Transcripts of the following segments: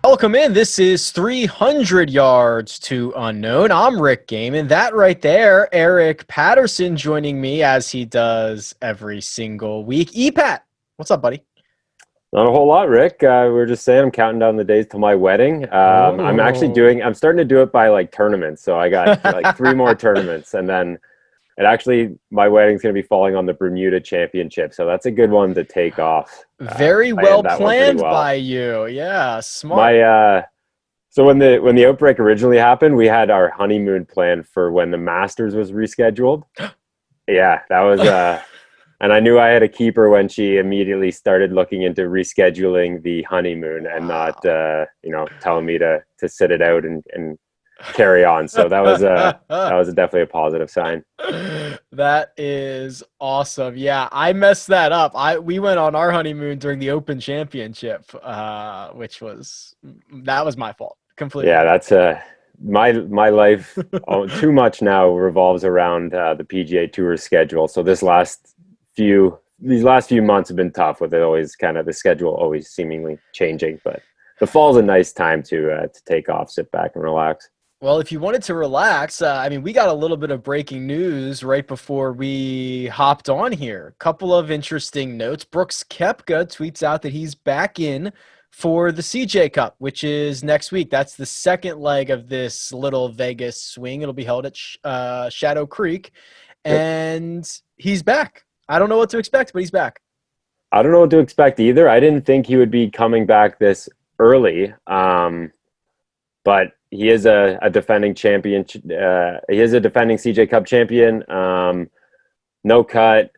Welcome in. This is 300 Yards to Unknown. I'm Rick Gehman. That right there, Eric Patterson joining me as he does every single week. E-Pat, what's up, buddy? Not a whole lot, Rick. We were just saying I'm counting down the days till my wedding. I'm starting to do it by like tournaments. So I got like 3 more tournaments, and then my wedding's going to be falling on the Bermuda Championship. So that's a good one to take off. Very well planned by you. Yeah, smart. So when the outbreak originally happened, we had our honeymoon planned for when the Masters was rescheduled. Yeah, that was and I knew I had a keeper when she immediately started looking into rescheduling the honeymoon and not telling me to sit it out and carry on. So that was definitely a positive sign. That is awesome. Yeah, I messed that up. We went on our honeymoon during the Open Championship, which was my fault completely. Yeah, that's my life too much now revolves around the PGA Tour schedule. So these last few months have been tough with it always kind of the schedule always seemingly changing, but the fall's a nice time to take off, sit back and relax. Well, if you wanted to relax, we got a little bit of breaking news right before we hopped on here. Couple of interesting notes. Brooks Koepka tweets out that he's back in for the CJ Cup, which is next week. That's the second leg of this little Vegas swing. It'll be held at Shadow Creek, and he's back. I don't know what to expect, but he's back. I don't know what to expect either. I didn't think he would be coming back this early, but he is a defending champion. He is a defending CJ Cup champion. No cut.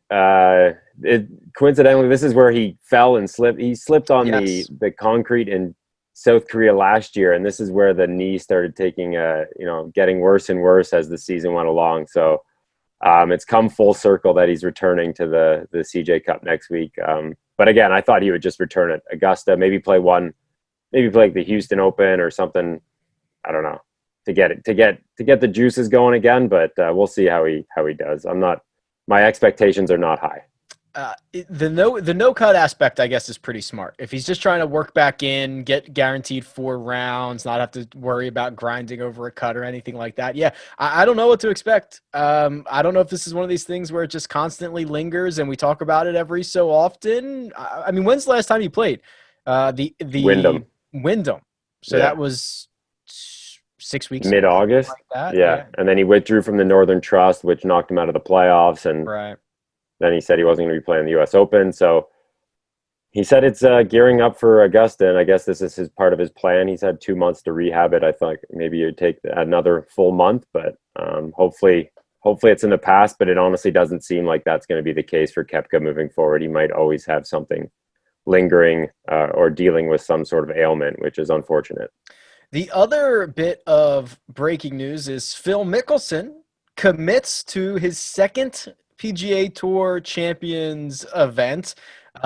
Coincidentally, this is where he fell and slipped. He slipped on the concrete in South Korea last year, and this is where the knee started taking getting worse and worse as the season went along. So it's come full circle that he's returning to the CJ Cup next week. But again, I thought he would just return at Augusta, maybe play the Houston Open or something. I don't know, to get the juices going again, but we'll see how he does. My expectations are not high. The no cut aspect, I guess, is pretty smart. If he's just trying to work back in, get guaranteed 4 rounds, not have to worry about grinding over a cut or anything like that. Yeah, I don't know what to expect. I don't know if this is one of these things where it just constantly lingers and we talk about it every so often. When's the last time you played? The Wyndham. So that was 6 weeks mid-August, like that. Yeah, and then he withdrew from the Northern Trust, which knocked him out of the playoffs, and then he said he wasn't going to be playing the U.S. Open. So he said it's gearing up for Augusta, and I guess this is part of his plan. He's had 2 months to rehab it. I thought maybe it would take another full month, but hopefully it's in the past. But it honestly doesn't seem like that's going to be the case for Koepka moving forward. He might always have something lingering or dealing with some sort of ailment, which is unfortunate. The other bit of breaking news is Phil Mickelson commits to his second PGA Tour Champions event.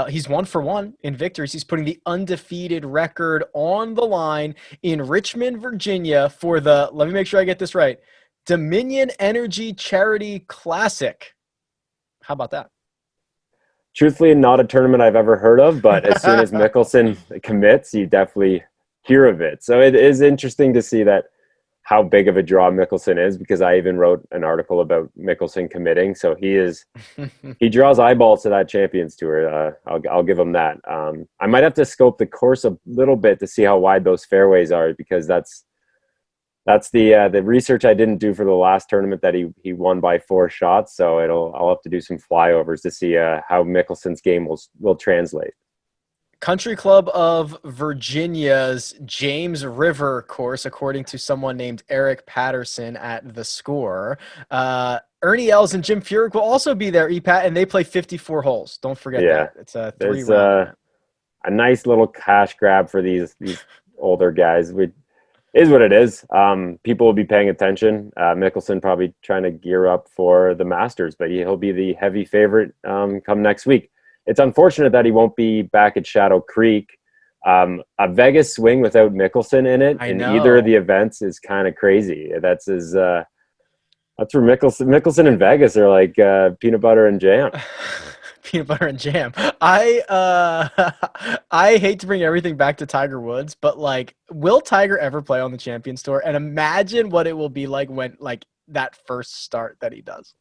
He's 1 for 1 in victories. He's putting the undefeated record on the line in Richmond, Virginia for the, let me make sure I get this right, Dominion Energy Charity Classic. How about that? Truthfully, not a tournament I've ever heard of, but as soon as Mickelson commits, you definitely hear of it. So it is interesting to see that how big of a draw Mickelson is, because I even wrote an article about Mickelson committing. So he draws eyeballs to that Champions Tour. I'll give him that. I might have to scope the course a little bit to see how wide those fairways are, because that's the research I didn't do for the last tournament that he won by 4 shots. So I'll have to do some flyovers to see how Mickelson's game will translate. Country Club of Virginia's James River course, according to someone named Eric Patterson at The Score. Ernie Els and Jim Furyk will also be there, EPAT, and they play 54 holes. Don't forget that. It's a 3-round. A nice little cash grab for these older guys. Is what it is. People will be paying attention. Mickelson probably trying to gear up for the Masters, but he'll be the heavy favorite come next week. It's unfortunate that he won't be back at Shadow Creek. A Vegas swing without Mickelson in it in either of the events is kind of crazy. That's his That's where Mickelson and Vegas are like peanut butter and jam. Peanut butter and jam. I hate to bring everything back to Tiger Woods, but like, will Tiger ever play on the Champions Tour? And imagine what it will be like when like that first start that he does.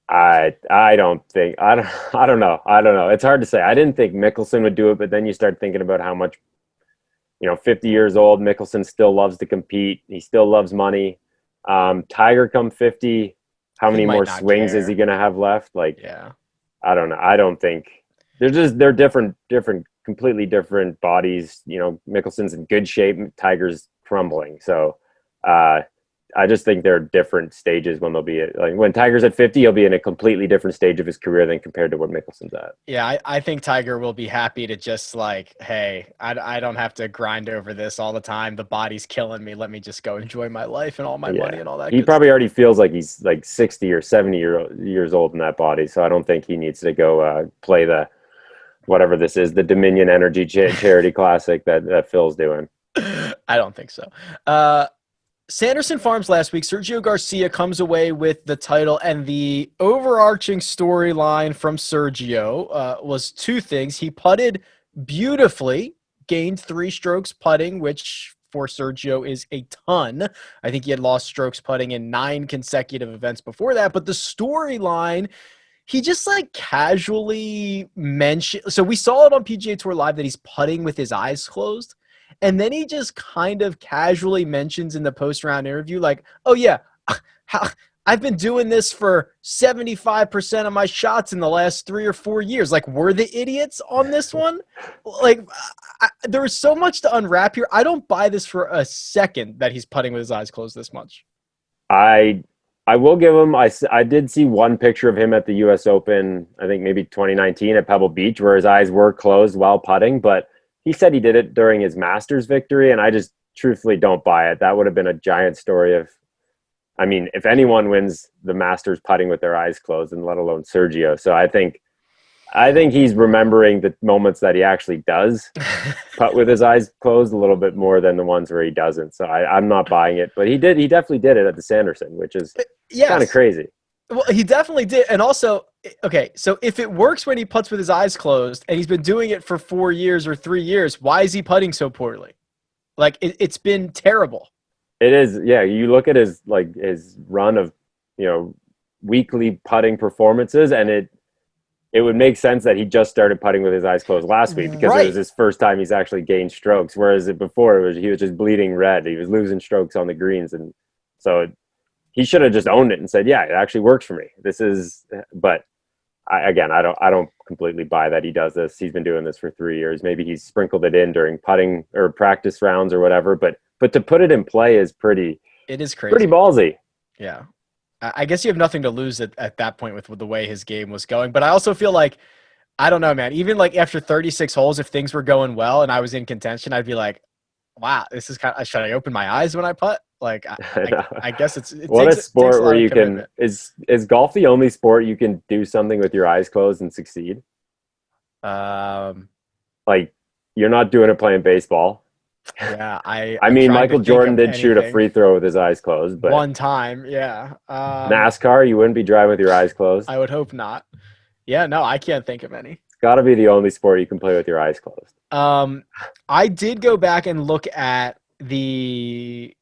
I don't think I don't know. I don't know. It's hard to say. I didn't think Mickelson would do it, but then you start thinking about how much, 50 years old, Mickelson still loves to compete. He still loves money. Tiger come 50, how He many might more not swings is care. he going to have left? Like, Yeah. I don't know. I don't think they're different, completely different bodies. Mickelson's in good shape. Tiger's crumbling. So, I just think they're different stages when they'll be like when Tiger's at 50, he'll be in a completely different stage of his career than compared to what Mickelson's at. Yeah, I think Tiger will be happy to just like, hey, I don't have to grind over this all the time. The body's killing me. Let me just go enjoy my life and all my money Yeah. and all that He good probably stuff. already feels like he's like 60 or 70 years old in that body. So I don't think he needs to go play the whatever this is, the Dominion Energy Charity Classic that Phil's doing. I don't think so. Sanderson Farms last week, Sergio Garcia comes away with the title, and the overarching storyline from Sergio was two things. He putted beautifully, gained 3 strokes putting, which for Sergio is a ton. I think he had lost strokes putting in 9 consecutive events before that, but the storyline, he just like casually mentioned. So we saw it on PGA Tour Live that he's putting with his eyes closed. And then he just kind of casually mentions in the post round interview, like, oh, yeah, I've been doing this for 75% of my shots in the last 3 or 4 years. Like, we're the idiots on this one. Like, there is so much to unwrap here. I don't buy this for a second that he's putting with his eyes closed this much. I will give him. I did see one picture of him at the U.S. Open. I think maybe 2019 at Pebble Beach, where his eyes were closed while putting. But he said he did it during his Masters victory, and I just truthfully don't buy it. That would have been a giant story I mean, if anyone wins the Masters putting with their eyes closed, and let alone Sergio. So I think he's remembering the moments that he actually does putt with his eyes closed a little bit more than the ones where he doesn't. So I'm not buying it, but he definitely did it at the Sanderson, which is kind of crazy. Well, he definitely did. And also, okay, so if it works when he putts with his eyes closed and he's been doing it for 4 years or 3 years, why is he putting so poorly? Like, it's been terrible. It is. Yeah. You look at his run of, weekly putting performances, and it would make sense that he just started putting with his eyes closed last week because it was his first time he's actually gained strokes. Whereas before he was just bleeding red. He was losing strokes on the greens. And so he should have just owned it and said, yeah, it actually works for me. But I don't completely buy that he does this. He's been doing this for 3 years. Maybe he's sprinkled it in during putting or practice rounds or whatever, but to put it in play is it is crazy. Pretty ballsy. Yeah. I guess you have nothing to lose at that point with the way his game was going. But I also feel like, I don't know, man, even like after 36 holes, if things were going well and I was in contention, I'd be like, wow, this is should I open my eyes when I putt? Like, I guess what a sport where you commitment. is golf the only sport you can do something with your eyes closed and succeed? Like, you're not doing it playing baseball. Yeah, I mean, Michael Jordan did shoot a free throw with his eyes closed, but one time, yeah. NASCAR, you wouldn't be driving with your eyes closed. I would hope not. Yeah, no, I can't think of any. It's got to be the only sport you can play with your eyes closed. I did go back and look at the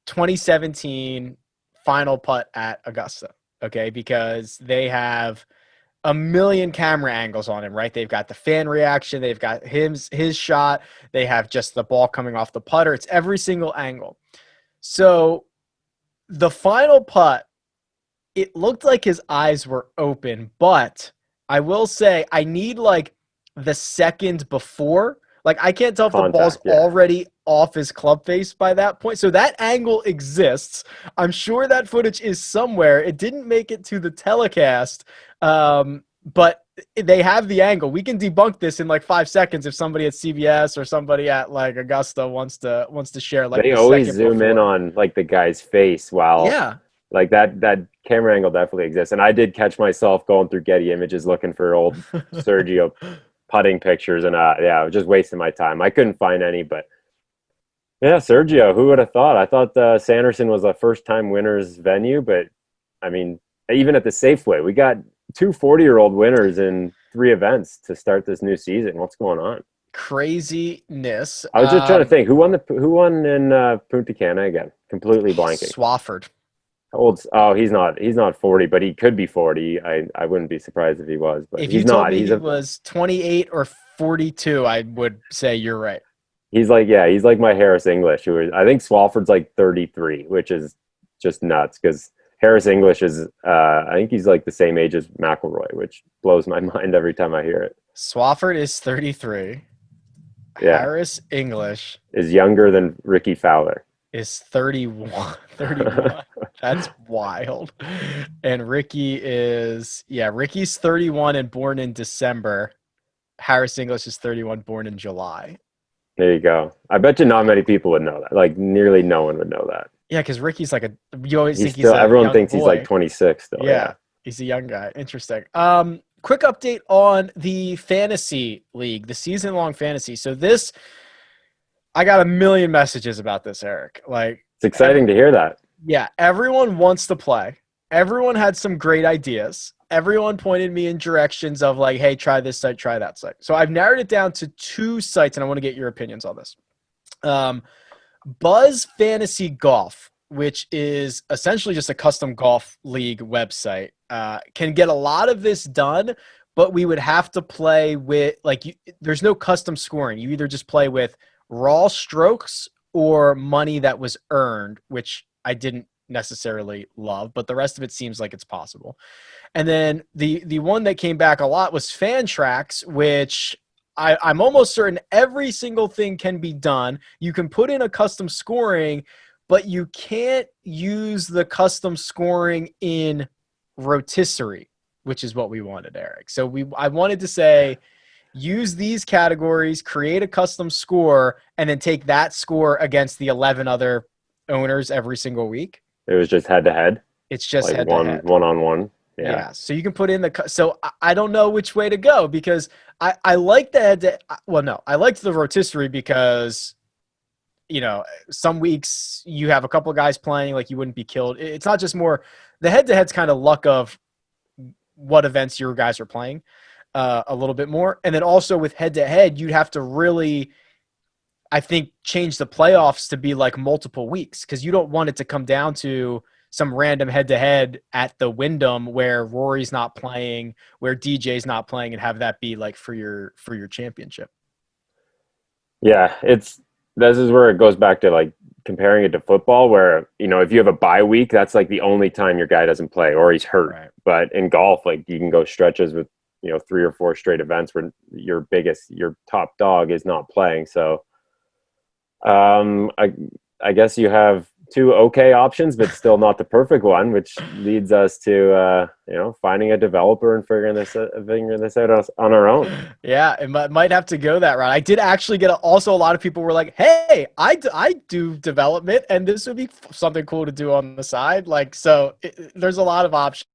2017 final putt at Augusta, okay, because they have a million camera angles on him, right? They've got the fan reaction, they've got his shot, they have just the ball coming off the putter. It's every single angle. So the final putt, it looked like his eyes were open, but I will say I need like the second before. Like, I can't tell if the ball's already off his club face by that point. So that angle exists. I'm sure that footage is somewhere. It didn't make it to the telecast, but they have the angle. We can debunk this in like 5 seconds if somebody at CBS or somebody at like Augusta wants to share. Like, they always zoom in on like the guy's face while like that camera angle definitely exists. And I did catch myself going through Getty Images looking for old Sergio putting pictures, and I was just wasting my time. I couldn't find any, but yeah, Sergio, who would have thought? I thought Sanderson was a first-time winners venue, but I mean, even at the Safeway, we got two 40-year-old winners in 3 events to start this new season. What's going on? Craziness. I was just trying to think who won in Punta Cana again. Completely blanking. Swafford. How old? Oh, he's not 40, but he could be 40. I wouldn't be surprised if he was, but If he's you told not. me he was 28 or 42, I would say you're right. He's like my Harris English, who is, I think Swafford's like 33, which is just nuts because Harris English is I think he's like the same age as McIlroy, which blows my mind every time I hear it. Swafford is 33. Yeah, Harris English is younger than Ricky Fowler. is 31. 31. That's wild. And Ricky's 31 and born in December. Harris English is 31, born in July. There you go. I bet you not many people would know that. Like nearly no one would know that. Yeah, because Ricky's like you always think Still, he's a everyone young thinks boy. he's like 26 still. Yeah, he's a young guy. Interesting. Quick update on the fantasy league, the season-long fantasy. So I got a million messages about this, Eric. Like, It's exciting to hear that. yeah, everyone wants to play. Everyone had some great ideas. Everyone pointed me in directions of like, hey, try this site, try that site. So I've narrowed it down to 2 sites, and I want to get your opinions on this. Buzz Fantasy Golf, which is essentially just a custom golf league website, can get a lot of this done, but we would have to play with there's no custom scoring. You either just play with raw strokes or money that was earned, which I didn't necessarily love, but the rest of it seems like it's possible. And then the one that came back a lot was Fan Tracks, which I'm almost certain every single thing can be done. You can put in a custom scoring, but you can't use the custom scoring in rotisserie, which is what we wanted, Eric. So I wanted to say, use these categories, create a custom score, and then take that score against the 11 other owners every single week. It was just head to head. It's just like head to head. one on one. Yeah. So you can put in so I don't know which way to go because I like the head to, well, no, I liked the rotisserie because, some weeks you have a couple of guys playing, like you wouldn't be killed. It's not just more, the head to head's kind of luck of what events your guys are playing a little bit more. And then also with head to head, you'd have to really, I think, change the playoffs to be like multiple weeks because you don't want it to come down to some random head-to-head at the Wyndham where Rory's not playing, where DJ's not playing, and have that be like for your championship. Yeah, this is where it goes back to like comparing it to football, where if you have a bye week, that's like the only time your guy doesn't play or he's hurt. Right. But in golf, like you can go stretches with 3 or 4 straight events where your top dog is not playing. So, I guess you have 2 okay options, but still not the perfect one, which leads us to finding a developer and figuring this out on our own. Yeah, it might have to go that route. I did actually get also a lot of people were like, "Hey, I do development, and this would be something cool to do on the side." Like, so there's a lot of options.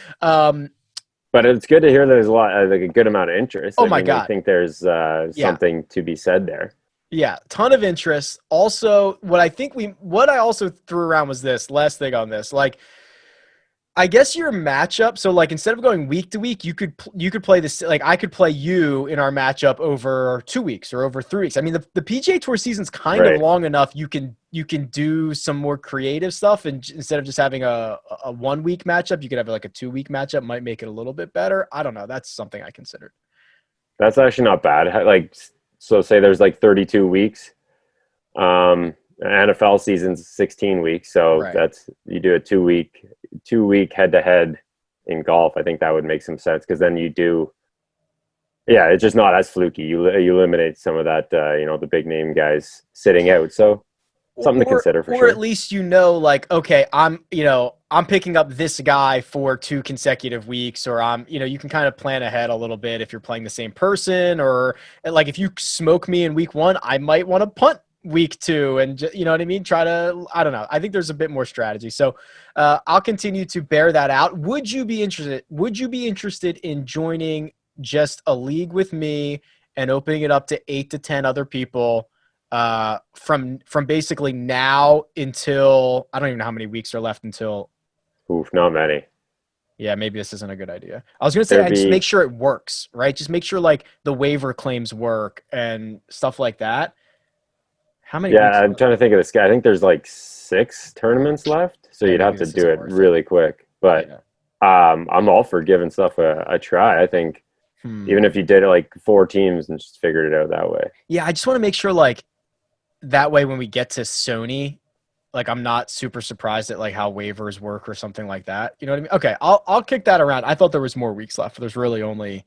But it's good to hear there's a good amount of interest. Oh my God! I think there's something to be said there. Yeah, ton of interest. Also, what I also threw around was this last thing on this. Like, I guess your matchup. So, like, instead of going week to week, you could play this. Like, I could play you in our matchup over 2 weeks or over 3 weeks. I mean, the PGA Tour season's kind of long enough. You can do some more creative stuff, and instead of just having a 1 week matchup, you could have like a 2 week matchup. Might make it a little bit better. I don't know. That's something I considered. That's actually not bad. Like. So say there's like 32 weeks. NFL season's 16 weeks. So that's, you do a 2 week head to head in golf. I think that would make some sense because then it's just not as fluky. You eliminate some of that, the big name guys sitting out. So something to consider for sure. Or at least like, okay, I'm picking up this guy for 2 consecutive weeks, or you can kind of plan ahead a little bit if you're playing the same person, or like if you smoke me in week 1, I might want to punt week 2 and you know what I mean? Try to, I don't know. I think there's a bit more strategy. So I'll continue to bear that out. Would you be interested in joining just a league with me and opening it up to 8 to 10 other people? From basically now until, I don't even know how many weeks are left until Oof, not many. Yeah, maybe this isn't a good idea. I was gonna say, There'd and just make be, sure it works, right? Just make sure like the waiver claims work and stuff like that. How many yeah, weeks I'm left? trying to think of this guy. I think there's like 6 tournaments left, so Yeah, you'd maybe have to this do isn't it worth it. really quick. But Yeah. I'm all for giving stuff a try. I think even Hmm. if you did it like 4 teams and just figured it out that way. Yeah, I just want to make sure like that way when we get to Sony, like I'm not super surprised at like how waivers work or something like that. You know what I mean? Okay, I'll kick that around. I thought there was more weeks left. There's really only,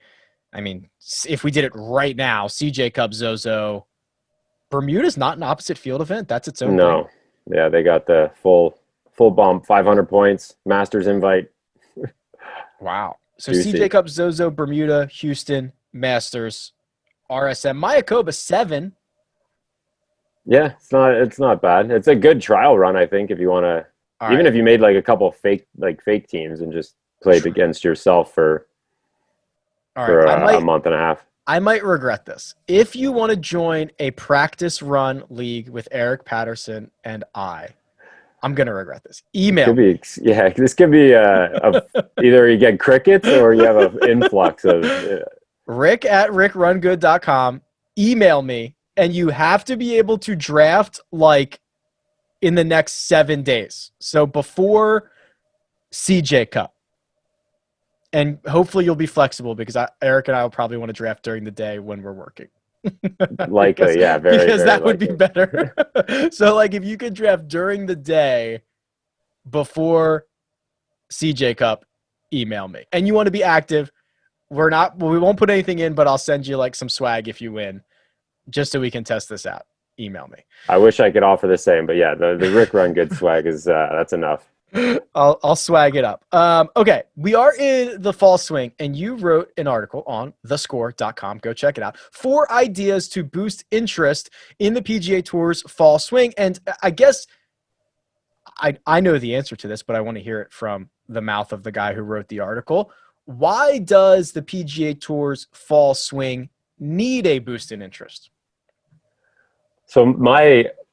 I mean, if we did it right now, CJ Cup, Zozo, Bermuda's not an opposite field event. That's its own thing. No, yeah, they got the full bump, 500 points, Masters invite, Wow. So CJ juicy. Cup, Zozo, Bermuda, Houston, Masters, RSM, Mayakoba 7. Yeah, it's not bad. It's a good trial run, I think, if you want to, All even right. if you made like a couple fake teams and just played against yourself for All right. for a month and a half. I might regret this. If you want to join a practice run league with Eric Patterson and I'm going to regret this. This Email could me. be, yeah, this could be either you get crickets or you have an influx of. Rick at RickRunGood.com. Email me. And you have to be able to draft like in the next 7 days. So before CJ Cup. And hopefully you'll be flexible because Eric and I will probably want to draft during the day when we're working. Likely, yeah, very, Because very that would be likely. better. So like if you could draft during the day before CJ Cup, email me. And you want to be active. We won't put anything in, but I'll send you like some swag if you win, just so we can test this out. Email me. I wish I could offer the same, but yeah, the Rick Run Good swag is that's enough. I'll swag it up. Okay, we are in the fall swing, and you wrote an article on thescore.com. Go check it out. 4 ideas to boost interest in the PGA Tour's fall swing. And I guess I know the answer to this, but I want to hear it from the mouth of the guy who wrote the article. Why does the PGA Tour's fall swing need a boost in interest? So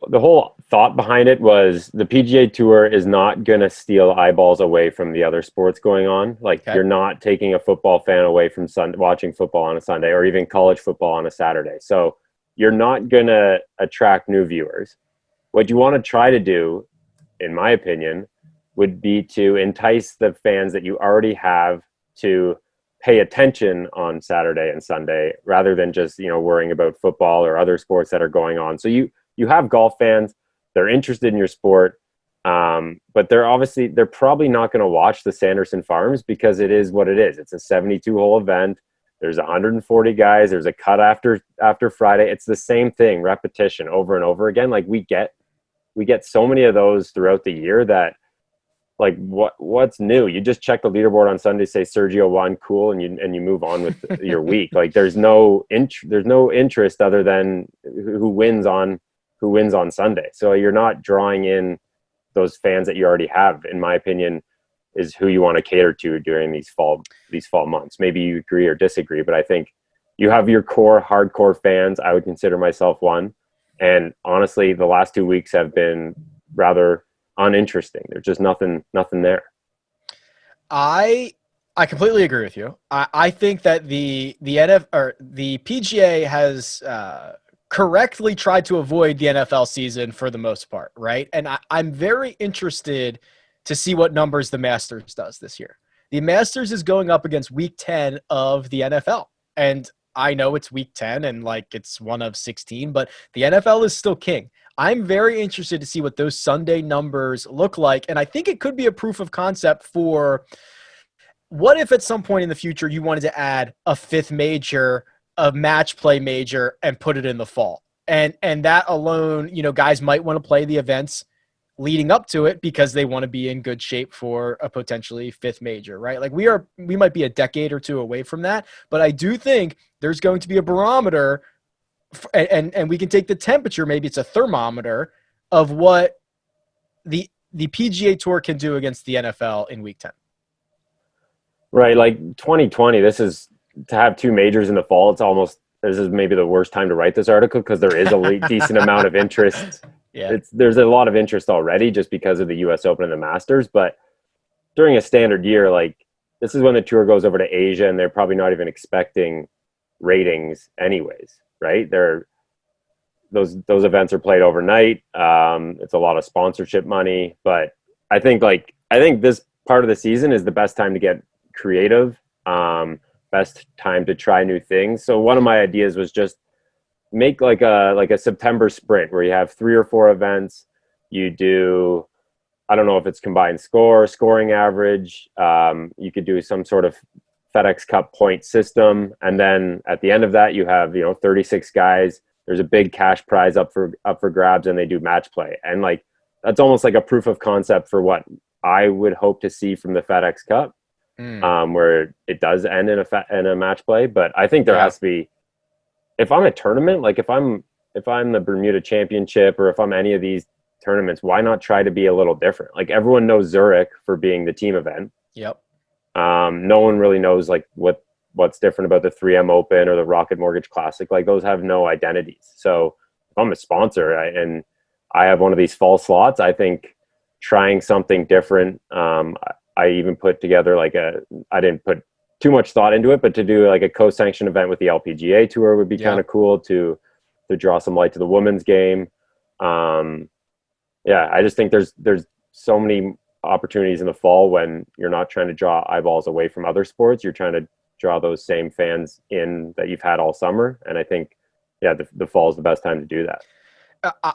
the whole thought behind it was the PGA Tour is not going to steal eyeballs away from the other sports going on. Like Okay. you're not taking a football fan away from watching football on a Sunday or even college football on a Saturday. So you're not going to attract new viewers. What you want to try to do, in my opinion, would be to entice the fans that you already have to pay attention on Saturday and Sunday rather than just, worrying about football or other sports that are going on. So you have golf fans, they're interested in your sport, but they're probably not going to watch the Sanderson Farms because it is what it is. It's a 72-hole event. There's 140 guys. There's a cut after Friday. It's the same thing, repetition over and over again. Like we get so many of those throughout the year that, like, what's new? You just check the leaderboard on Sunday, say Sergio won, cool, and you move on with your week. Like there's no interest other than who wins on Sunday. So you're not drawing in those fans that you already have. In my opinion, is who you want to cater to during these fall months. Maybe you agree or disagree, but I think you have your core hardcore fans. I would consider myself one, and honestly, the last 2 weeks have been rather uninteresting. There's just nothing there. I completely agree with you. I think that the PGA has correctly tried to avoid the NFL season for the most part, right? And I'm very interested to see what numbers the Masters does this year. The Masters is going up against Week 10 of the NFL, and I know it's Week 10 and like it's one of 16, but the NFL is still king. I'm very interested to see what those Sunday numbers look like. And I think it could be a proof of concept for what if at some point in the future you wanted to add a 5th major, a match play major, and put it in the fall. And that alone, guys might want to play the events leading up to it because they want to be in good shape for a potentially 5th major, right? Like we might be a decade or two away from that, but I do think there's going to be a barometer and we can take the temperature, maybe it's a thermometer of what the PGA Tour can do against the NFL in Week 10. Right, like 2020, this is to have 2 majors in the fall. This is maybe the worst time to write this article because there is a decent amount of interest. Yeah. There's a lot of interest already just because of the U.S. Open and the Masters, but during a standard year, like this is when the tour goes over to Asia, and they're probably not even expecting ratings anyways, right? They're those events are played overnight. It's a lot of sponsorship money, but I think this part of the season is the best time to get creative, best time to try new things. So one of my ideas was just make like a September sprint where you have 3 or 4 events. You do, I don't know if it's combined scoring average. You could do some sort of FedEx Cup point system, and then at the end of that, you have 36 guys. There's a big cash prize up for grabs, and they do match play, and like that's almost like a proof of concept for what I would hope to see from the FedEx Cup, where it does end in a match play. But I think there has to be, if I'm a tournament, like if I'm the Bermuda Championship or if I'm any of these tournaments, why not try to be a little different? Like everyone knows Zurich for being the team event. Yep. No one really knows like what's different about the 3M Open or the Rocket Mortgage Classic. Like those have no identities. So if I'm a sponsor and I have one of these fall slots, I think trying something different. I even put together I didn't put too much thought into it, but to do like a co-sanctioned event with the LPGA Tour would be kind of cool to draw some light to the women's game. I just think there's so many opportunities in the fall when you're not trying to draw eyeballs away from other sports. You're trying to draw those same fans in that you've had all summer. And I think, the fall is the best time to do that.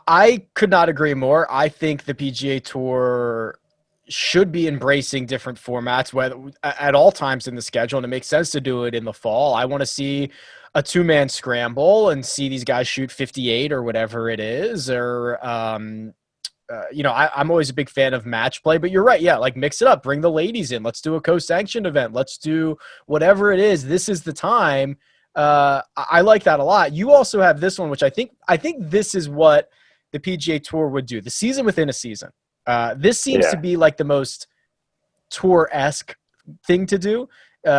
I could not agree more. I think the PGA Tour should be embracing different formats at all times in the schedule, and it makes sense to do it in the fall. I want to see a 2-man scramble and see these guys shoot 58 or whatever it is, or I'm always a big fan of match play, but you're right. Yeah. Like mix it up, bring the ladies in. Let's do a co-sanctioned event. Let's do whatever it is. This is the time. I like that a lot. You also have this one, which I think this is what the PGA Tour would do. The season within a season. This seems to be like the most tour-esque thing to do.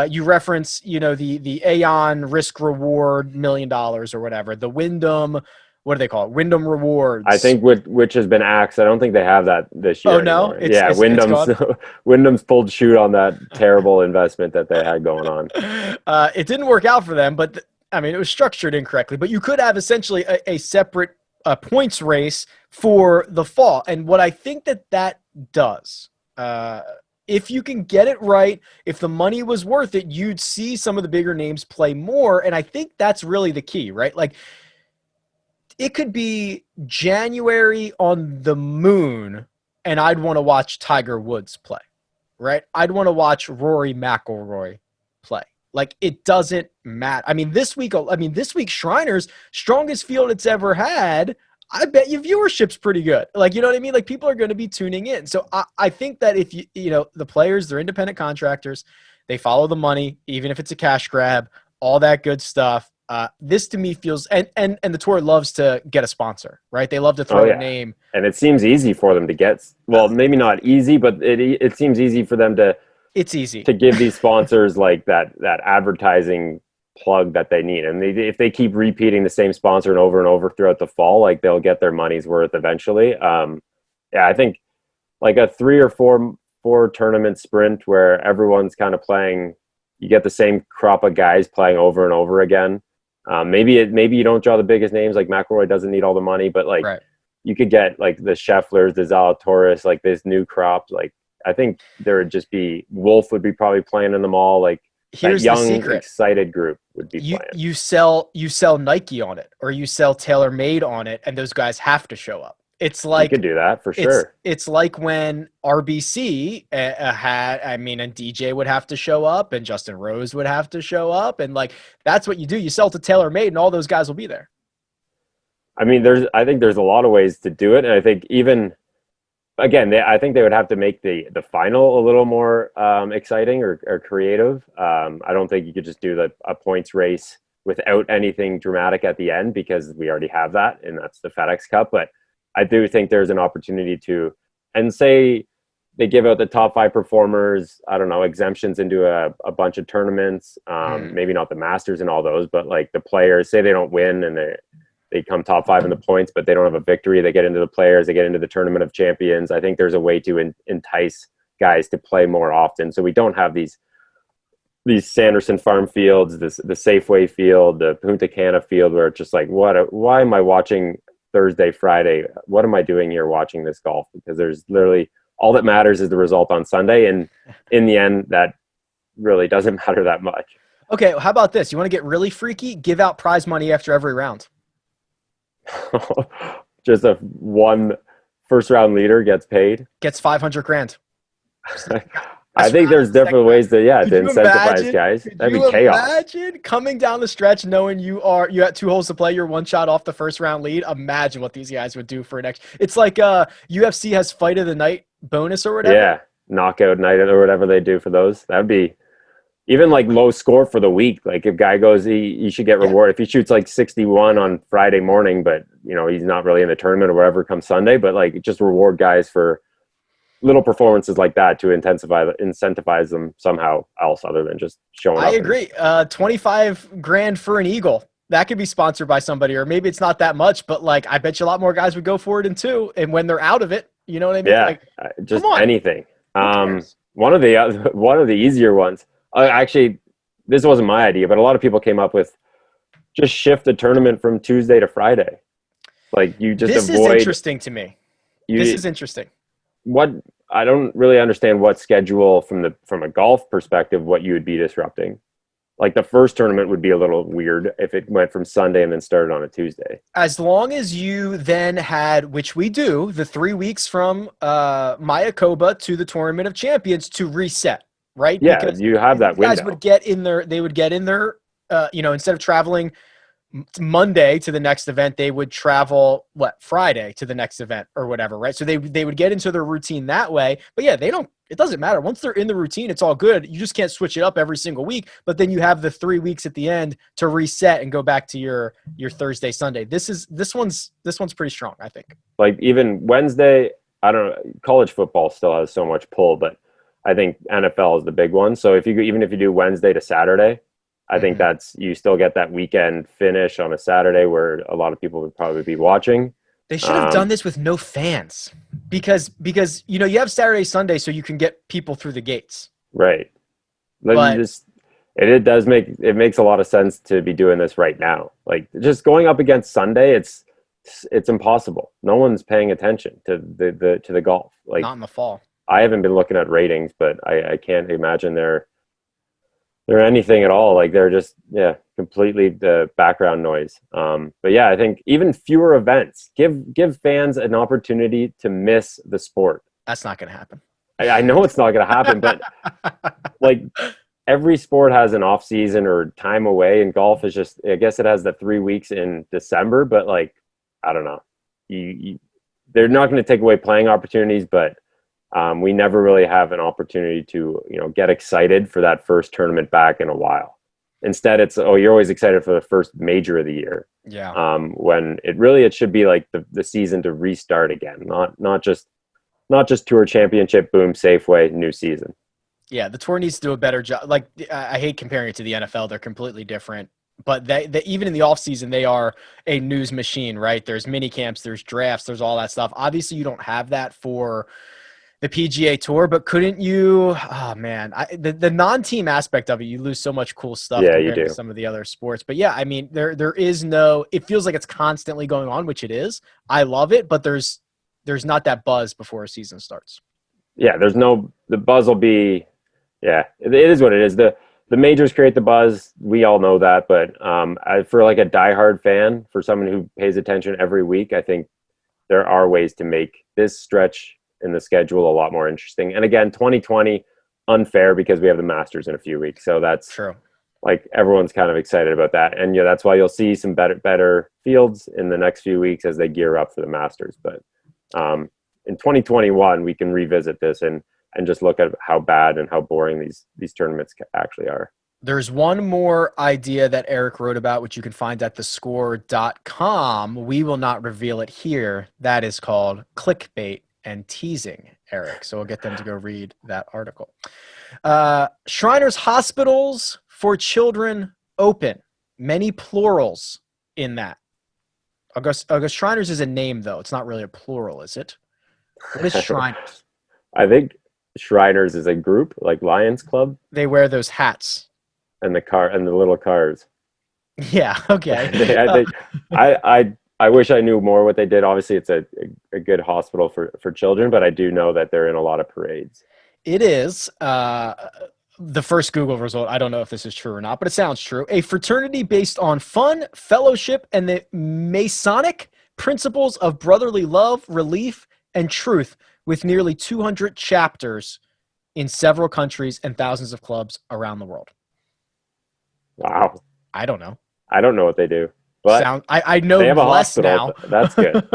You reference, the Aon risk reward $1 million or whatever, the Wyndham, what do they call it? Wyndham Rewards. I think which has been axed. I don't think they have that this year. Oh no, Wyndham's pulled shoot on that terrible investment that they had going on. It didn't work out for them, but it was structured incorrectly. But you could have essentially a separate points race for the fall, and what I think that does. If you can get it right, if the money was worth it, you'd see some of the bigger names play more, and I think that's really the key, right? Like, it could be January on the moon, and I'd want to watch Tiger Woods play, right? I'd want to watch Rory McIlroy play. Like, it doesn't matter. This week Shriners, strongest field it's ever had. I bet your viewership's pretty good. Like, you know what I mean? Like, people are going to be tuning in. So I think that if the players, they're independent contractors, they follow the money, even if it's a cash grab, all that good stuff. This to me feels, and the tour loves to get a sponsor, right? They love to throw a name, and it seems easy for them to get. Well, maybe not easy, but it seems easy for them to. It's easy to give these sponsors like that advertising plug that they need, and if they keep repeating the same sponsor and over throughout the fall, like they'll get their money's worth eventually. I think like a 3 or 4 tournament sprint where everyone's kind of playing. You get the same crop of guys playing over and over again. Maybe you don't draw the biggest names, like McIlroy doesn't need all the money, but like you could get like the Schefflers, the Zalatoris, like this new crop. Like I think there would just be Wolf would be probably playing in them all. Like here's that young, the secret. Excited group would be playing. You sell Nike on it, or you sell TaylorMade on it, and those guys have to show up. It's like you could do that for sure. It's like when RBC had, and DJ would have to show up, and Justin Rose would have to show up, and like that's what you do. You sell to TaylorMade, and all those guys will be there. I think there's a lot of ways to do it, and I think even again, I think they would have to make the final a little more exciting or creative. I don't think you could just do a points race without anything dramatic at the end, because we already have that, and that's the FedEx Cup, but I do think there's an opportunity to, and say they give out the top 5 performers, I don't know, exemptions into a bunch of tournaments, maybe not the Masters and all those, but like the players, say they don't win and they come top 5 in the points, but they don't have a victory. They get into the players, they get into the Tournament of Champions. I think there's a way to entice guys to play more often. So we don't have these Sanderson Farm fields, the Safeway field, the Punta Cana field, where it's just like, why am I watching Thursday, Friday? What am I doing here watching this golf? Because there's literally all that matters is the result on Sunday. And in the end, that really doesn't matter that much. Okay, how about this? You want to get really freaky? Give out prize money after every round. Just one first round leader gets paid. Gets 500 grand. I think there's different ways to incentivize guys. That'd be chaos. Imagine coming down the stretch knowing you had 2 holes to play, you're 1 shot off the first round lead. Imagine what these guys would do for an extra. It's like UFC has fight of the night bonus or whatever. Yeah, knockout night or whatever they do for those. That'd be even like low score for the week. Like if guy goes, he should get rewarded. If he shoots like 61 on Friday morning, but he's not really in the tournament or whatever come Sunday, but like just reward guys for little performances like that to incentivize them somehow else other than just showing up. I agree. 25 grand for an eagle. That could be sponsored by somebody, or maybe it's not that much, but like I bet you a lot more guys would go for it in 2. And when they're out of it, you know what I mean? Yeah, like, just anything. One of the easier ones. Actually, this wasn't my idea, but a lot of people came up with just shift the tournament from Tuesday to Friday. Like you just This is interesting to me. This is interesting. What I don't really understand what schedule from a golf perspective, what you would be disrupting. Like the first tournament would be a little weird if it went from Sunday and then started on a Tuesday. As long as you then had, which we do, the 3 weeks from Mayakoba to the Tournament of Champions to reset, right? Yeah, because you have that window. Guys would get in there. They would get in there. Instead of traveling Monday to the next event, they would travel Friday to the next event or whatever, right? So they would get into their routine that way. But yeah, it doesn't matter. Once they're in the routine, it's all good. You just can't switch it up every single week. But then you have the 3 weeks at the end to reset and go back to your Thursday, Sunday. This one's pretty strong, I think. Like even Wednesday, I don't know, college football still has so much pull, but I think NFL is the big one. So even if you do Wednesday to Saturday, I think you still get that weekend finish on a Saturday where a lot of people would probably be watching. They should have done this with no fans because you have Saturday, Sunday, so you can get people through the gates. Right. But it makes a lot of sense to be doing this right now. Like just going up against Sunday, it's impossible. No one's paying attention to the golf. Like not in the fall. I haven't been looking at ratings, but I can't imagine they're anything at all. Like they're just completely the background noise. But yeah, I think even fewer events give fans an opportunity to miss the sport. That's not going to happen. I know it's not going to happen, but like every sport has an off season or time away, and golf is just, I guess it has the 3 weeks in December, but like, I don't know, they're not going to take away playing opportunities, but we never really have an opportunity to, get excited for that first tournament back in a while. Instead, it's, you're always excited for the first major of the year. Yeah. When it should be like the season to restart again, not just Tour Championship, boom, Safeway, new season. Yeah, the Tour needs to do a better job. Like, I hate comparing it to the NFL. They're completely different. But they even in the offseason, they are a news machine, right? There's mini camps, there's drafts, there's all that stuff. Obviously, you don't have that for the PGA Tour, but couldn't you? Oh man, the non-team aspect of it, you lose so much cool stuff. Yeah, you do. To some of the other sports, but yeah, I mean, there is no. It feels like it's constantly going on, which it is. I love it, but there's not that buzz before a season starts. Yeah, the buzz will be. Yeah, it is what it is. The majors create the buzz. We all know that, but for like a diehard fan, for someone who pays attention every week, I think there are ways to make this stretch in the schedule a lot more interesting. And again, 2020 unfair because we have the Masters in a few weeks, so that's true. Like everyone's kind of excited about that, and yeah, that's why you'll see some better fields in the next few weeks as they gear up for the Masters. But in 2021, we can revisit this and just look at how bad and how boring these tournaments actually are. There's one more idea that Eric wrote about, which you can find at thescore.com. We will not reveal it here. That is called clickbait and teasing, Eric. So we'll get them to go read that article. Shriners Hospitals for Children Open. Many plurals in that. August Shriners is a name, though. It's not really a plural, is it? What is Shriners? I think Shriners is a group like Lions Club They wear those hats. and the little cars. Yeah. Okay. they, I, Uh, they, I wish I knew more what they did. Obviously, it's a good hospital for children, but I do know that they're in a lot of parades. it is the first Google result. I don't know if this is true or not, but it sounds true. A fraternity based on fun, fellowship, and the Masonic principles of brotherly love, relief, and truth, with nearly 200 chapters in several countries and thousands of clubs around the world. Wow. I don't know. I don't know what they do, but I know they have a less hospital. now. That's good.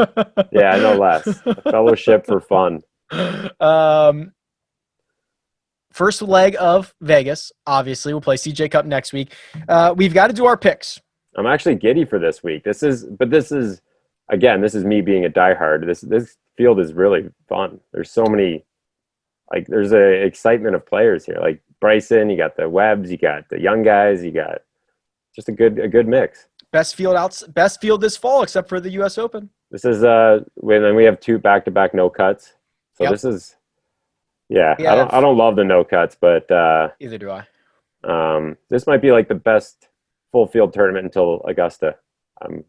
Yeah, I know less. A fellowship for fun. um, First leg of Vegas, obviously. We'll play CJ Cup next week. We've got to do our picks. I'm actually giddy for this week. This is again, this is me being a diehard. This field is really fun. There's so many, like, there's a excitement of players here. Like Bryson, you got the Webbs, you got the young guys, you got just a good mix. Best field this fall, except for the U.S. Open. This is when we have 2 back-to-back no cuts. So Yep. this is I don't love the no cuts, but Either do I. this might be like the best full field tournament until Augusta. I'm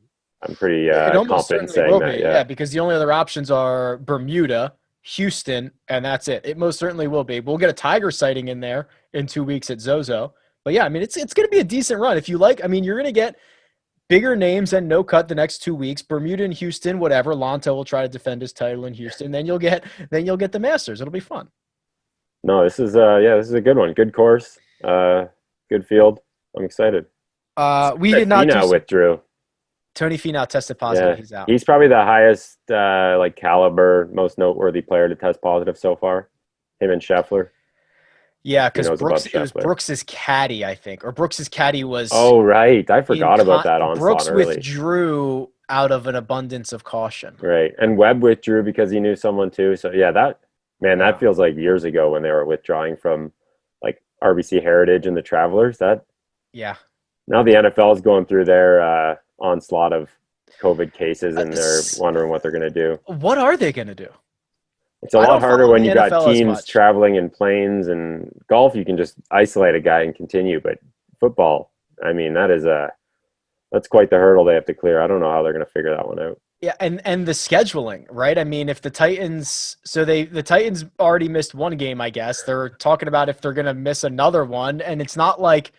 pretty It almost confident in certainly saying will that. be, Yeah. because the only other options are Bermuda, Houston, and that's it. It most certainly will be. We'll get a Tiger sighting in there in 2 weeks at Zozo. But yeah, I mean, it's going to be a decent run. If you like, I mean, you're going to get bigger names and no cut the next 2 weeks. Bermuda and Houston, whatever. Lonto will try to defend his title in Houston. Then you'll get the Masters. It'll be fun. No, this is this is a good one. Good course. Good field. I'm excited. We did not Finau withdrew. Tony Finau tested positive. Yeah, He's out. he's probably the highest like caliber, most noteworthy player to test positive so far. Him and Scheffler. Yeah, because Finau's above it was Scheffler. Brooks's caddy, I think, or Brooks's caddy was. Oh right, I forgot about that onslaught Brooks early. withdrew out of an abundance of caution. Right, and Webb withdrew because he knew someone too. So yeah, that feels like years ago when they were withdrawing from like RBC Heritage and the Travelers. Yeah. Now the NFL is going through their onslaught of COVID cases, and they're wondering what they're going to do. What are they going to do? It's a lot harder when you got NFL teams traveling in planes. And golf, you can just isolate a guy and continue. But football, I mean, that's quite the hurdle they have to clear. I don't know how they're going to figure that one out. Yeah, and the scheduling, right? I mean, if the Titans, the Titans already missed one game, I guess. They're talking about if they're going to miss another one, and it's not like,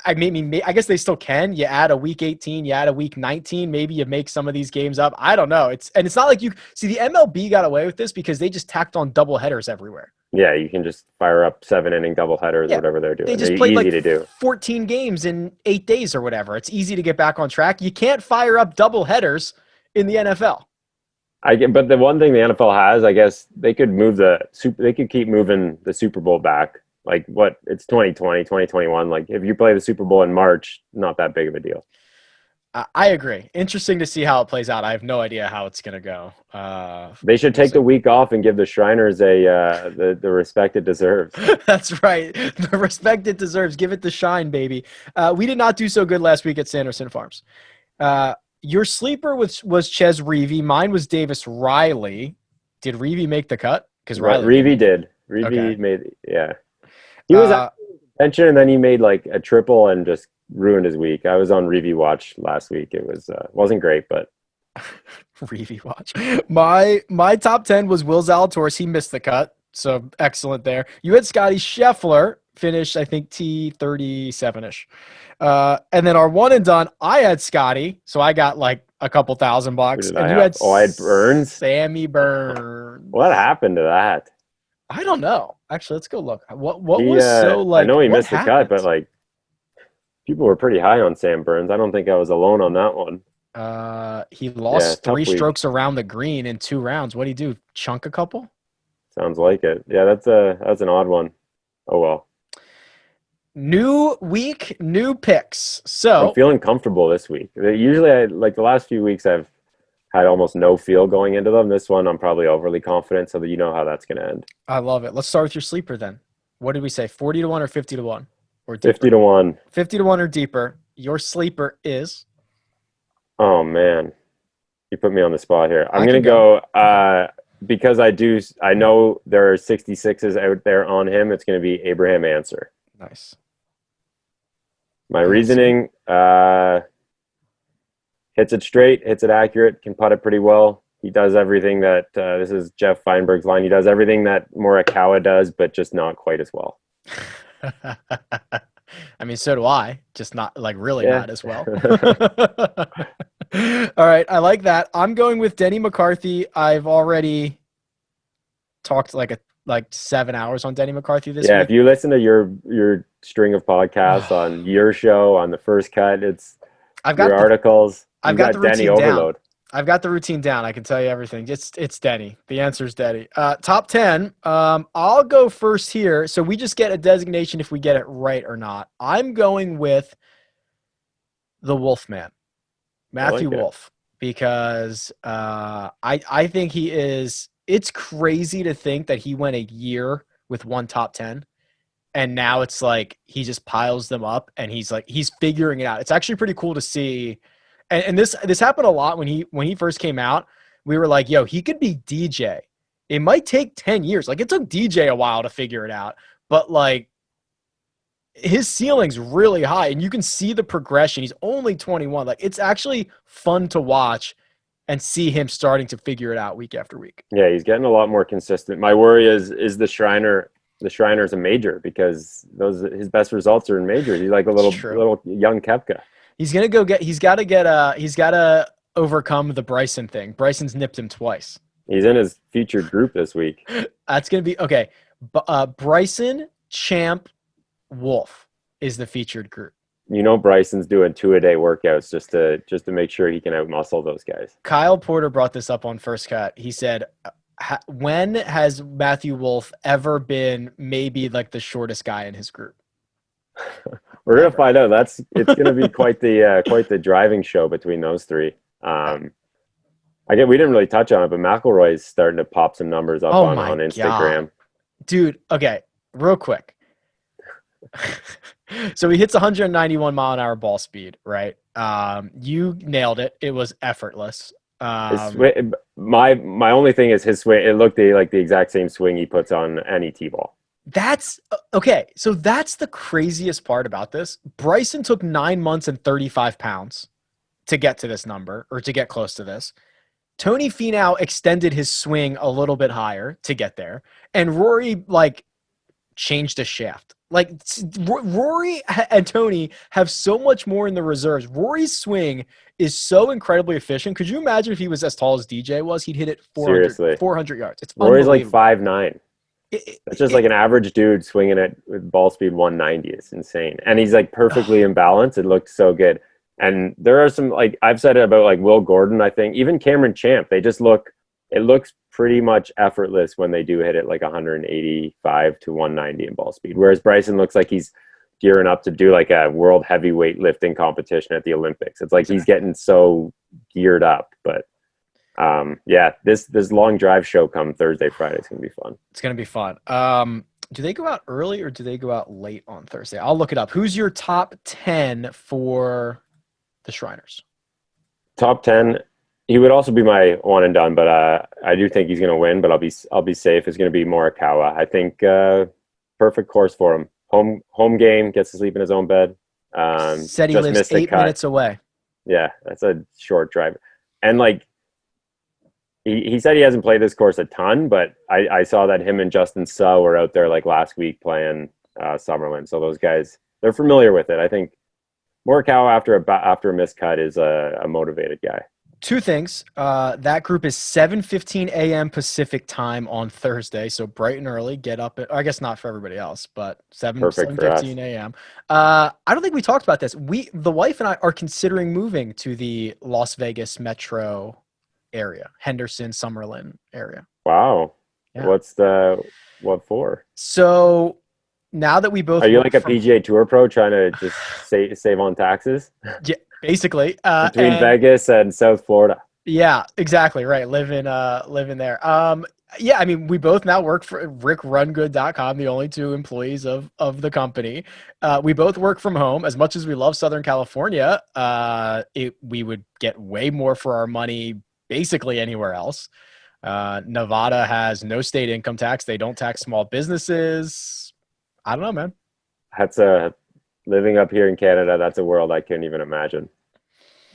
I guess they still can. You add a week 18, you add a week 19, maybe you make some of these games up. I don't know. It's not like you see the MLB got away with this because they just tacked on double headers everywhere. Yeah, you can just fire up 7-inning doubleheaders or whatever they're doing. They just played easy to do. 14 games in 8 days or whatever. It's easy to get back on track. You can't fire up double headers in the NFL. But the one thing the NFL has, I guess, they could keep moving the Super Bowl back. Like it's 2020, 2021. Like if you play the Super Bowl in March, not that big of a deal. I agree. Interesting to see how it plays out. I have no idea how it's going to go. They should take the week off and give the Shriners the respect it deserves. That's right. The respect it deserves. Give it the shine, baby. We did not do so good last week at Sanderson Farms. Your sleeper was Ches Reavie. Mine was Davis Riley. Did Reavie make the cut? Because Reavie did. Reavie made, yeah. He was out of contention, and then he made like a triple and just ruined his week. I was on Reavie Watch last week. It wasn't great, but Reavie Watch. My top 10 was Will Zalatoris. He missed the cut, so excellent there. You had Scotty Scheffler finish, I think T37ish, and then our one and done. I had Scotty, so I got like a couple $1,000. And you had I had Burns. Sammy Burns. What happened to that? I don't know. Actually, let's go look. What was so like? I know he missed happened? the cut, but like people were pretty high on Sam Burns. I don't think I was alone on that one. He lost 3 strokes week. around the green in 2 rounds. What did he do? Chunk a couple? Sounds like it. Yeah, that's an odd one. Oh well. New week, new picks. So I'm feeling comfortable this week. Usually, like the last few weeks, I've had almost no feel going into them. This one, I'm probably overly confident, so that you know how that's going to end. I love it. Let's start with your sleeper then. What did we say? 40 to 1 or 50 to 1? Or deeper? 50 to 1. 50 to 1 or deeper. Your sleeper is? Oh man, you put me on the spot here. I'm going to go. because I know there are 66s out there on him. It's going to be Abraham Answer. Nice. My reasoning, hits it straight, hits it accurate, can putt it pretty well. He does everything that, this is Jeff Feinberg's line, he does everything that Morikawa does, but just not quite as well. I mean, so do I, just not like really Yeah. not as well. All right, I like that. I'm going with Denny McCarthy. I've already talked like 7 hours on Denny McCarthy this Yeah, week. if you listen to your string of podcasts on your show, on the First Cut, it's I've got your articles. I've You've got got the Denny routine down. overload. I've got the routine down. I can tell you everything. It's Denny. The answer is Denny. Top 10. I'll go first here. So we just get a designation if we get it right or not. I'm going with the Wolfman, Matthew Wolff, because I think he is. It's crazy to think that he went a year with one top 10. And now it's like he just piles them up and he's figuring it out. It's actually pretty cool to see. And this happened a lot when he first came out. We were like, yo, he could be DJ. It might take 10 years. Like it took DJ a while to figure it out, but like his ceiling's really high and you can see the progression. He's only 21. Like it's actually fun to watch and see him starting to figure it out week after week. Yeah, he's getting a lot more consistent. My worry is the Shriner. The Shriner's a major because his best results are in majors. He's like a little young Koepka. He's got to overcome the Bryson thing. Bryson's nipped him twice. He's in his featured group this week. That's going to be okay. Bryson, Champ, Wolf is the featured group. You know Bryson's doing 2-a-day workouts just to make sure he can outmuscle those guys. Kyle Porter brought this up on First Cut. He said, when has Matthew Wolff ever been maybe like the shortest guy in his group? We're gonna find out. It's gonna be quite the driving show between those three. We didn't really touch on it, but McIlroy's starting to pop some numbers up on Instagram. God. Dude, okay, real quick. So he hits 191 mile an hour ball speed, right? You nailed it. It was effortless. My only thing is his swing. It looked like the exact same swing he puts on any tee-ball. That's okay. So that's the craziest part about this. Bryson took 9 months and 35 pounds to get to this number or to get close to this. Tony Finau extended his swing a little bit higher to get there. And Rory changed the shaft. Rory and Tony have so much more in the reserves. Rory's swing is so incredibly efficient. Could you imagine if he was as tall as DJ was? He'd hit it 400 yards. It's Rory's like 5'9". That's just like an average dude swinging it with ball speed 190. It's insane. And he's like perfectly in balance. It looks so good. And there are some, like I've said it about like Will Gordon, I think. Even Cameron Champ, it looks pretty much effortless when they do hit it like 185 to 190 in ball speed. Whereas Bryson looks like he's gearing up to do like a world heavyweight lifting competition at the Olympics. It's like he's getting so geared up. But this long drive show come Thursday, Friday, it's gonna be fun. It's gonna be fun. Do they go out early or do they go out late on Thursday? I'll look it up. Who's your top 10 for the Shriners? Top 10. He would also be my one and done, but I do think he's going to win. But I'll be safe. It's going to be Morikawa. I think perfect course for him. Home game, gets to sleep in his own bed. Said he lives 8 minutes away. Yeah, that's a short drive. And like he said, he hasn't played this course a ton, but I saw that him and Justin Suh were out there like last week playing Summerlin. So those guys, they're familiar with it. I think Morikawa after a miscut is a motivated guy. Two things. That group is 7:15 a.m. Pacific time on Thursday, so bright and early. Get up. I guess not for everybody else, but 7:15 a.m. I don't think we talked about this. The wife and I are considering moving to the Las Vegas metro area, Henderson, Summerlin area. Wow. Yeah. What for? So now that we both are you like a PGA Tour pro trying to just save on taxes? Yeah. Basically, between Vegas and South Florida. Yeah, exactly right. Living there. Yeah, I mean, we both now work for RickRunGood.com, the only two employees of the company. We both work from home. As much as we love Southern California, we would get way more for our money basically anywhere else. Nevada has no state income tax. They don't tax small businesses. I don't know, man. That's living up here in Canada. That's a world I couldn't even imagine.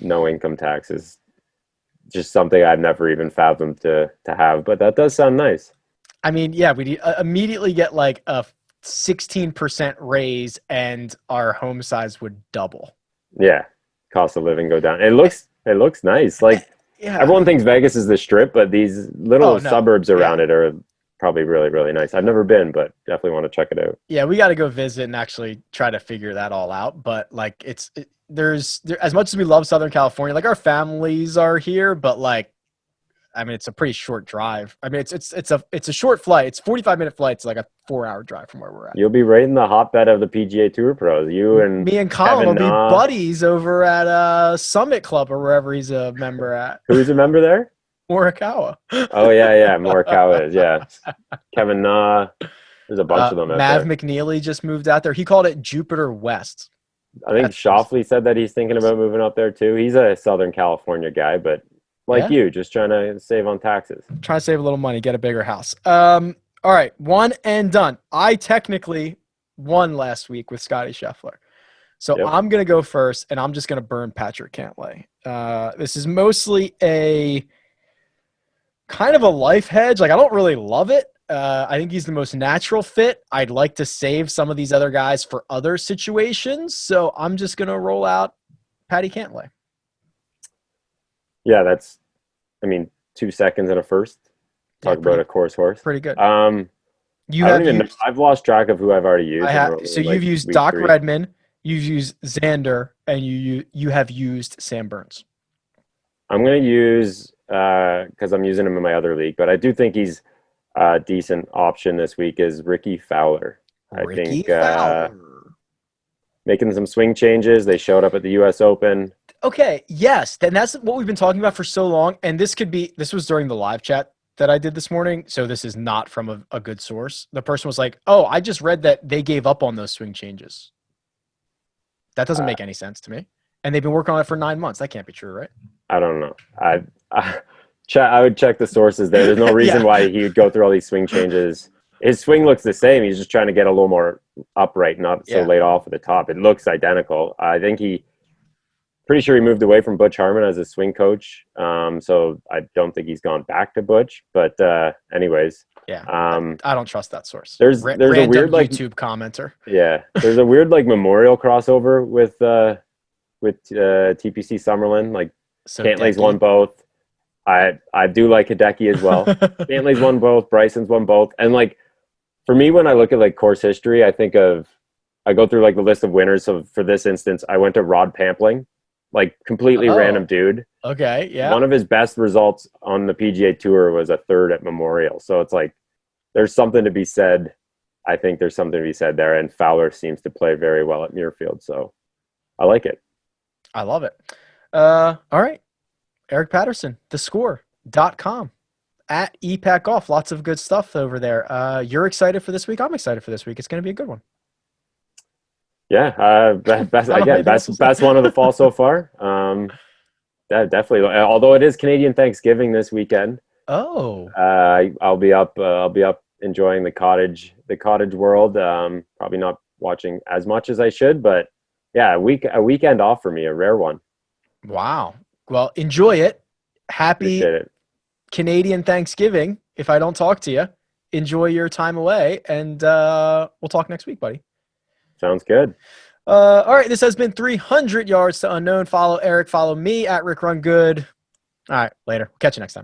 No income tax is just something I'd never even fathomed to have. But that does sound nice. I mean, yeah, we immediately get like a 16% raise, and our home size would double. Yeah, cost of living go down. It looks nice. Like Yeah. everyone thinks Vegas is the Strip, but these little Oh, no. suburbs around Yeah. it are probably really, really nice. I've never been, but definitely want to check it out. Yeah, we got to go visit and actually try to figure that all out. But like, there's as much as we love Southern California, like our families are here, but like, I mean, it's a pretty short drive. I mean, it's a short flight. It's 45-minute flight. It's like a 4-hour drive from where we're at. You'll be right in the hotbed of the PGA Tour pros. You and Me and Colin Kevin will be Na. buddies over at Summit Club or wherever he's a member at. Who's a member there? Morikawa. Oh yeah, Morikawa is, yeah. Kevin Na. There's a bunch of them out Mav there. McNeely just moved out there. He called it Jupiter West. I think That's Shoffley said that he's thinking about moving up there too. He's a Southern California guy, but like Yeah. you, just trying to save on taxes. Try to save a little money, get a bigger house. All right, one and done. I technically won last week with Scotty Scheffler. So Yep. I'm going to go first, and I'm just going to burn Patrick Cantlay. This is mostly a kind of a life hedge. Like, I don't really love it. I think he's the most natural fit. I'd like to save some of these other guys for other situations. So I'm just going to roll out Patty Cantlay. Yeah, that's, I mean, 2 seconds and a first. Talk about a course horse. Pretty good. You I don't even know. I've lost track of who I've already used. So you've used Doc Redman, you've used Xander, and you have used Sam Burns. I'm going to use, because I'm using him in my other league, but I do think he's a decent option this week is Ricky Fowler. I think making some swing changes. They showed up at the U.S. Open. Okay, yes. Then that's what we've been talking about for so long. And this was during the live chat that I did this morning. So this is not from a good source. The person was like, oh, I just read that they gave up on those swing changes. That doesn't make any sense to me. And they've been working on it for 9 months. That can't be true, right? I don't know. I would check the sources there. There's no reason why he would go through all these swing changes. His swing looks the same. He's just trying to get a little more upright, not so laid off at the top. It looks identical. I think pretty sure he moved away from Butch Harmon as a swing coach. So I don't think he's gone back to Butch. But anyways. Yeah. I don't trust that source. There's a weird like YouTube commenter. Yeah. There's a weird like memorial crossover with TPC Summerlin. Like Cantlay's won both. I do like Hideki as well. Cantlay's won both. Bryson's won both. And like for me, when I look at like course history, I go through like the list of winners. So for this instance, I went to Rod Pampling, like completely random dude. Okay, yeah. One of his best results on the PGA Tour was a third at Memorial. So it's like there's something to be said. I think there's something to be said there. And Fowler seems to play very well at Muirfield. So I like it. I love it. All right. Eric Patterson, thescore.com at EPAC Golf. Lots of good stuff over there. You're excited for this week. I'm excited for this week. It's going to be a good one. Yeah. Best one of the fall so far. Definitely. Although it is Canadian Thanksgiving this weekend. Oh. I'll be up enjoying the cottage world. Probably not watching as much as I should, but yeah, a weekend off for me, a rare one. Wow. Well, enjoy it. Happy Canadian Thanksgiving. If I don't talk to you, enjoy your time away, and we'll talk next week, buddy. Sounds good. All right, this has been 300 Yards to Unknown. Follow Eric, follow me at RickRunGood. All right, later. Catch you next time.